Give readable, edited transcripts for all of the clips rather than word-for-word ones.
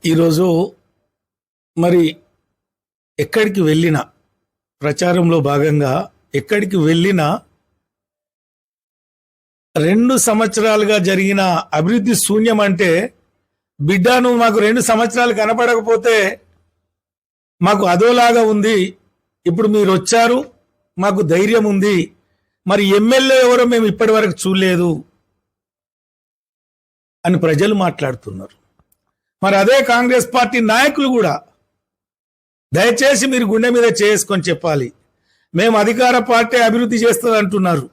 ఈరోజు మరి ఎక్కడికి వెళ్ళినా ప్రచారంలో భాగంగా ఎక్కడికి వెళ్ళినా 2 సంవత్సరాలుగా జరిగిన అభివృద్ధి శూన్యం అంటే, బిడ్డ నువ్వు మాకు 2 సంవత్సరాలు కనపడకపోతే మాకు అదోలాగా ఉంది, ఇప్పుడు మీరు వచ్చారు మాకు ధైర్యం ఉంది, మరి ఎమ్మెల్యే ఎవరో మేము ఇప్పటి వరకు చూడలేదు అని ప్రజలు మాట్లాడుతున్నారు. మరి అదే కాంగ్రెస్ పార్టీ నాయకులు కూడా దయచేసి మీరు గుండె మీద చేసుకొని చెప్పాలి, మేము అధికార పార్టీ అభివృద్ధి చేస్తుంది అంటున్నారు,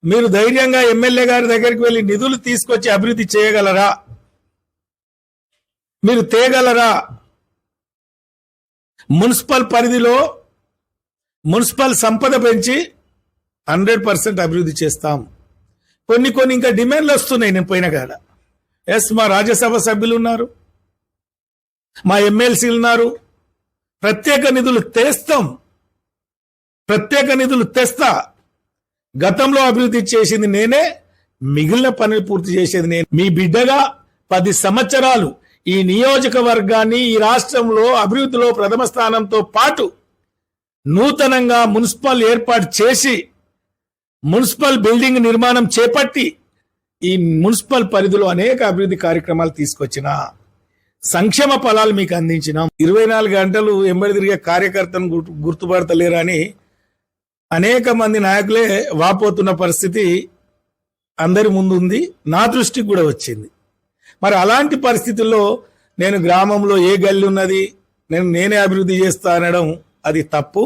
మీరు ధైర్యంగా ఎమ్మెల్యే గారి దగ్గరికి వెళ్ళి నిధులు తీసుకొచ్చి అభివృద్ధి చేయగలరా? మీరు తేగలరా? మున్సిపల్ పరిధిలో మున్సిపల్ సంపద పెంచి 100% అభివృద్ధి చేస్తాం. కొన్ని ఇంకా డిమాండ్లు వస్తున్నాయి. నేను పోయిన కాడ మా రాజ్యసభ సభ్యులు ఉన్నారు, మా ఎమ్మెల్సీలు ఉన్నారు, ప్రత్యేక నిధులు తెస్తాం, ప్రత్యేక నిధులు తెస్తా. గతంలో అభివృద్ధి చేసింది నేనే, మిగిలిన పనులు పూర్తి చేసేది నేను. మీ బిడ్డగా 10 సంవత్సరాలు ఈ నియోజకవర్గాన్ని, ఈ రాష్ట్రంలో అభివృద్ధిలో ప్రథమ స్థానంతో పాటు నూతనంగా మున్సిపల్ ఏర్పాటు చేసి మున్సిపల్ బిల్డింగ్ నిర్మాణం చేపట్టి ఈ మున్సిపల్ పరిధిలో అనేక అభివృద్ధి కార్యక్రమాలు తీసుకొచ్చిన, సంక్షేమ ఫలాలు మీకు అందించినాం. 24 గంటలు ఎంబడి తిరిగే కార్యకర్తను గుర్తుపడతలేరని అనేక మంది నాయకులే వాపోతున్న పరిస్థితి అందరి ముందు ఉంది, నా దృష్టికి కూడా వచ్చింది. మరి అలాంటి పరిస్థితుల్లో నేను గ్రామంలో ఏ గల్లి ఉన్నది నేనే అభివృద్ధి చేస్తా అనడం అది తప్పు.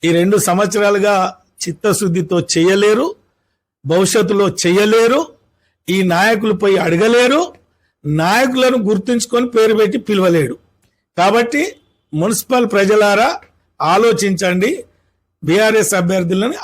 ఈ 2 సంవత్సరాలుగా చిత్తశుద్ధితో చేయలేరు, భవిష్యత్తులో చేయలేరు, ఈ నాయకులపై అడగలేరు, నాయకులను గుర్తుంచుకొని పేరు పెట్టి పిలవలేడు. కాబట్టి మున్సిపల్ ప్రజలారా ఆలోచించండి, బీఆర్ఎస్ అభ్యర్థులను